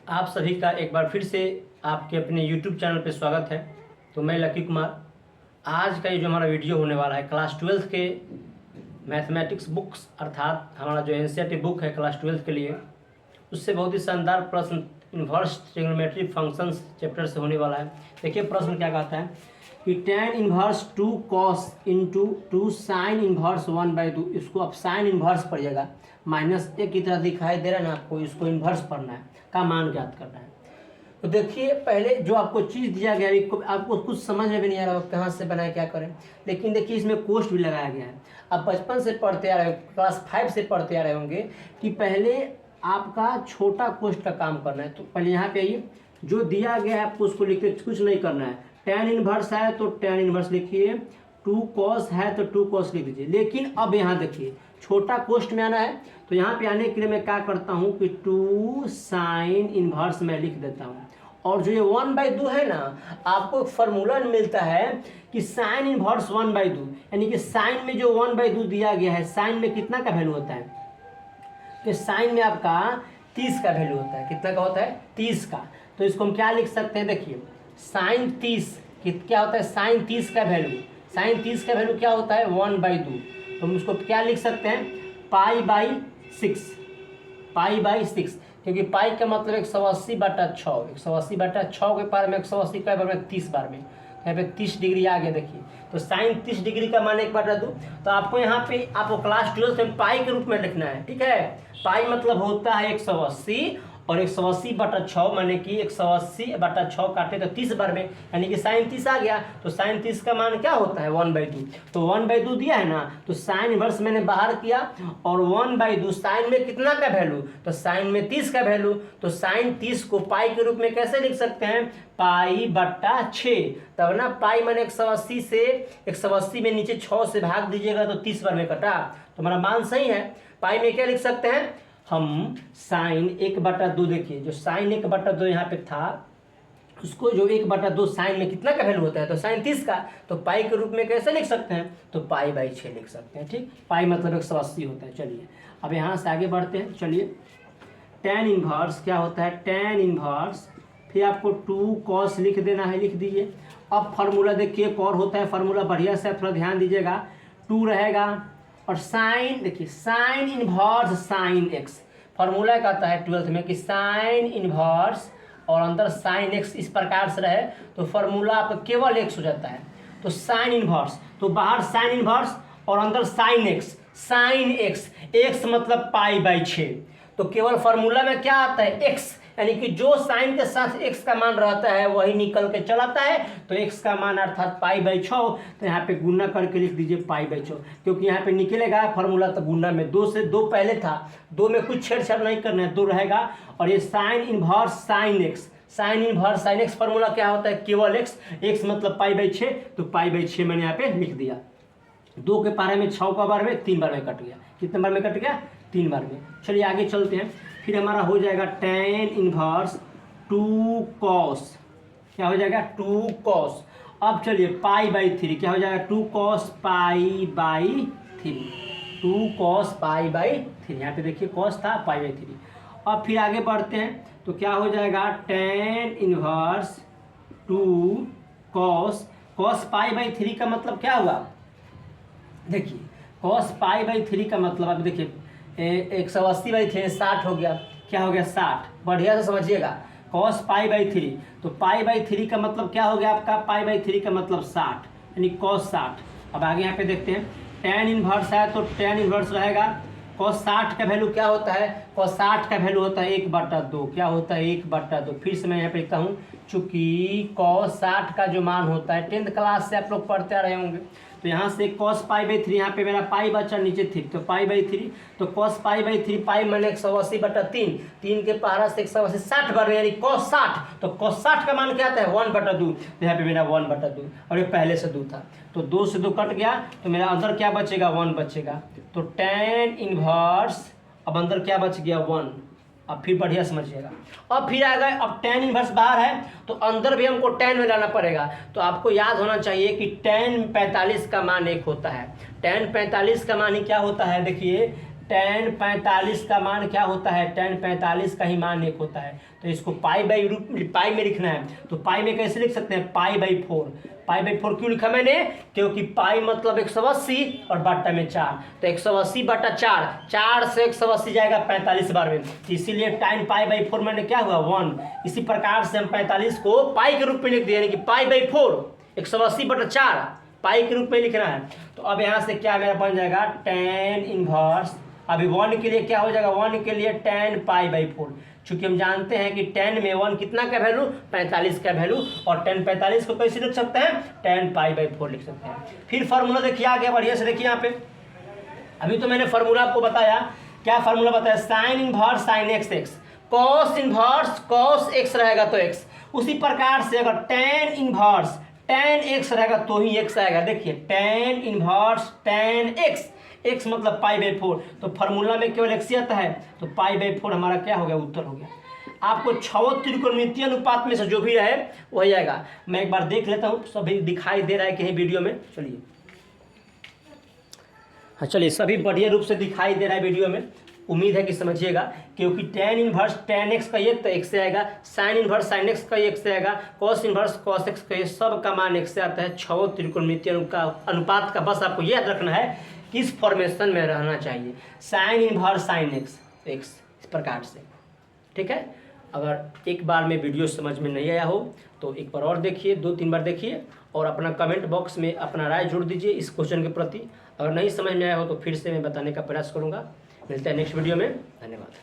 आप सभी का एक बार फिर से आपके अपने YouTube चैनल पे स्वागत है। तो मैं लकी कुमार। आज का ये जो हमारा वीडियो होने वाला है क्लास 12th के मैथमेटिक्स बुक्स अर्थात हमारा जो एनसीईआरटी बुक है क्लास 12th के लिए, उससे बहुत ही शानदार प्रश्न इन्वर्स ट्रिग्नोमेट्री फंक्शंस चैप्टर से होने वाला है। देखिए प्रश्न क्या कहता है कि tan inverse 2 cos into 2 sign inverse 1/2, इसको आप साइन इन्वर्स पढ़िएगा, -a की तरह दिखाई दे रहा है ना आपको, इसको इन्वर्स पढ़ना है, का मान ज्ञात करना है। तो देखिए पहले जो आपको चीज़ दिया गया है आपको कुछ समझ में भी नहीं आ रहा कहाँ से बनाए क्या करें, लेकिन देखिए इसमें कोष्ट भी लगाया गया है। आप बचपन से पढ़ते आ रहे, क्लास 5 से पढ़ते आ रहे होंगे कि पहले आपका छोटा कोष्ट का काम करना है। तो पहले यहाँ पे आइए, जो दिया गया है आपको उसको लिखते कुछ नहीं करना है। tan इन्वर्स है तो tan इन्वर्स लिखिए, 2 cos है तो 2 cos लिख दीजिए। लेकिन अब यहाँ देखिए छोटा कोष्ट में आना है, तो यहाँ पे आने के लिए मैं क्या करता हूँ कि 2 साइन इन्वर्स मैं लिख देता हूँ। और जो ये 1/2 है ना, आपको फार्मूला मिलता है कि साइन इन्वर्स 1/2, यानी कि साइन में जो 1/2 दिया गया है, साइन में कितना का वैल्यू होता है कि साइन में आपका 30 का वैल्यू होता है। कितना का होता है? 30 का। तो इसको हम क्या लिख सकते हैं, देखिए साइन 30 क्या होता है, साइन 30 का वैल्यू, साइन 30 का वैल्यू क्या होता है 1/2। तो हम उसको क्या लिख सकते हैं π/6, π/6, क्योंकि पाई का मतलब 180/6, 180/6 के पार में 180 का बार में 30 बार में, यहाँ पे 30 डिग्री आ गया। देखिए तो साइन 30 डिग्री का मान 1/2। तो आपको यहाँ पे आपको क्लास 12 में पाई के रूप में लिखना है, ठीक है। पाई मतलब होता है 180 और 180/6 माने कि 180/6 काटे तो 30 बार में, यानी कि साइन 30 आ गया। तो साइन 30 का मान क्या होता है 1/2। तो 1/2 दिया है ना, तो साइन इन्वर्स मैंने बाहर किया और 1/2 साइन में कितना का वैल्यू, तो साइन में 30 का वैल्यू। तो साइन 30 को पाई के रूप में कैसे लिख सकते हैं, π/6। तब ना पाई मैंने 180 से 180 में नीचे 6 से भाग दीजिएगा तो 30 बार में कटा, तो हमारा मान सही है। पाई में क्या लिख सकते हैं हम, साइन 1/2। देखिए जो साइन 1/2 यहाँ पे था, उसको जो 1/2 साइन में कितना का वैल्यू होता है, तो साइन 30 का। तो पाई के रूप में कैसे लिख सकते हैं, तो π/6 लिख सकते हैं, ठीक। पाई मतलब 180 होता है। चलिए अब यहाँ से आगे बढ़ते हैं। चलिए tan इन्वर्स क्या होता है, tan इन्वर्स, फिर आपको 2 cos लिख देना है, लिख दीजिए। अब फार्मूला देखिए एक और होता है, फार्मूला बढ़िया से थोड़ा ध्यान दीजिएगा। 2 रहेगा और साइन, देखिए sine inverse sine x, formula कहता है 12th में कि साइन इन्वर्स और अंदर साइन x इस प्रकार से रहे तो फार्मूला आपका केवल x हो जाता है। तो साइन इन्वर्स, तो बाहर साइन इन्वर्स और अंदर साइन x, साइन x मतलब π/6। तो केवल फार्मूला में क्या आता है x, यानी कि जो साइन के साथ x का मान रहता है वही निकल के चलाता है। तो x का मान अर्थात π/6, तो यहाँ पे गुना करके लिख दीजिए π/6, क्योंकि यहाँ पे निकलेगा फार्मूला तो गुना में 2 से 2 पहले था, 2 में कुछ छेड़छाड़ नहीं करना है, 2 रहेगा। और ये sine inverse sine x, sine inverse sine x formula क्या होता है केवल x मतलब π/6, तो π/6 मैंने यहाँ पे लिख दिया। 2 के पारे में 6 का बार में 3 बार में कट गया, कितने बार में कट गया, 3 बार में। चलिए आगे चलते हैं। फिर हमारा हो जाएगा tan इन्वर्स 2 cos, क्या हो जाएगा 2 cos। अब चलिए π/3 क्या हो जाएगा 2 cos π/3, 2 cos π/3, यहाँ पे देखिए cos था π/3। अब फिर आगे बढ़ते हैं तो क्या हो जाएगा tan इन्वर्स 2 cos π/3 का मतलब क्या हुआ, देखिए cos π/3 का मतलब अब देखिए 180/3 60 हो गया, क्या हो गया 60, बढ़िया से समझिएगा। cos π/3, तो π/3 का मतलब क्या हो गया आपका, π/3 का मतलब 60, यानी cos 60। अब आगे यहाँ पे देखते हैं tan इन्वर्स है तो tan इन्वर्स रहेगा, cos 60 का वैल्यू क्या होता है, cos 60 का वैल्यू होता है 1/2, क्या होता है 1/2। फिर से मैं यहाँ पे लिखता हूँ, चूंकि cos 60 का जो मान होता है 10th क्लास से आप लोग पढ़ते आ रहे होंगे, तो यहाँ से cos π/3, यहाँ पे मेरा पाई बचा नीचे 3, तो π/3, तो cos π/3 पाई मैंने 180/3, 3 के पारा से 180 60 बार में, यानी cos 60। तो cos 60 का मान क्या आता है 1/2, तो यहाँ पे मेरा 1/2 और ये पहले से 2 था, तो 2 से 2 कट गया, तो मेरा अंदर क्या बचेगा 1 बचेगा। तो tan इन्वर्स, अब अंदर क्या बच गया 1। अब फिर बढ़िया समझिएगा, अब फिर आ गए, अब tan इन्वर्स बाहर है तो अंदर भी हमको tan में लाना पड़ेगा। तो आपको याद होना चाहिए कि tan 45 का मान 1 होता है। tan 45 का मान ही क्या होता है, देखिए tan 45 का मान क्या होता है, tan 45 का ही मान 1 होता है। तो इसको पाई में लिखना है, तो पाई में कैसे लिख सकते हैं, पाई/4। पाई/4 क्यों लिखा मैंने, क्योंकि पाई मतलब 180 और बट्टा में 4, तो 180/4, 4 से 180 जाएगा 45 बार में, तो इसीलिए tan पाई/4 मैंने क्या हुआ 1। इसी प्रकार से हम 45 को पाई के रूप में लिख दिए, यानी कि पाई/4 180/4 पाई के रूप में लिखना है। तो अब यहाँ से क्या मेरा बन जाएगा tan इनवर्स, अभी 1 के लिए क्या हो जाएगा, 1 के लिए tan पाई/4, चूंकि हम जानते हैं कि tan में 1 कितना का वैल्यू, 45 का वैल्यू, और tan 45 को कैसे लिख सकते हैं, tan पाई/4 लिख सकते हैं। फिर फार्मूला देखिए आगे बढ़िया से देखिए यहाँ पे, अभी तो मैंने फार्मूला आपको बताया, क्या फार्मूला बताया, sine inverse sine x, cos inverse cos x रहेगा तो x, उसी प्रकार से अगर tan इनवर्स tan x रहेगा तो ही x आएगा। देखिए tan इनवर्स tan x मतलब पाई/4, तो फार्मूला में केवल x ही आता है, तो पाई/4 हमारा क्या हो गया, उत्तर हो गया। आपको छह त्रिकोणमितीय अनुपात में से जो भी रहे वही आएगा। मैं एक बार देख लेता हूँ सभी दिखाई दे रहा है कहीं वीडियो में, चलिए हाँ चलिए सभी बढ़िया रूप से दिखाई दे रहा है वीडियो में, उम्मीद है कि समझिएगा। क्योंकि tan इनवर्स tan x का ये तो x से आएगा, साइन इनवर्स साइन x का ये x से आएगा, कॉस इनवर्स कॉस x का ये सब का मान x से आता है। छह त्रिकोणमितीय अनुपात का बस आपको याद रखना है किस फॉर्मेशन में रहना चाहिए, साइन इनवर्स साइन x इस प्रकार से, ठीक है। अगर एक बार में वीडियो समझ में नहीं आया हो तो एक बार और देखिए, 2-3 बार देखिए, और अपना कमेंट बॉक्स में अपना राय जोड़ दीजिए इस क्वेश्चन के प्रति। अगर नहीं समझ में आया हो तो फिर से मैं बताने का प्रयास करूँगा। मिलते हैं नेक्स्ट वीडियो में, धन्यवाद।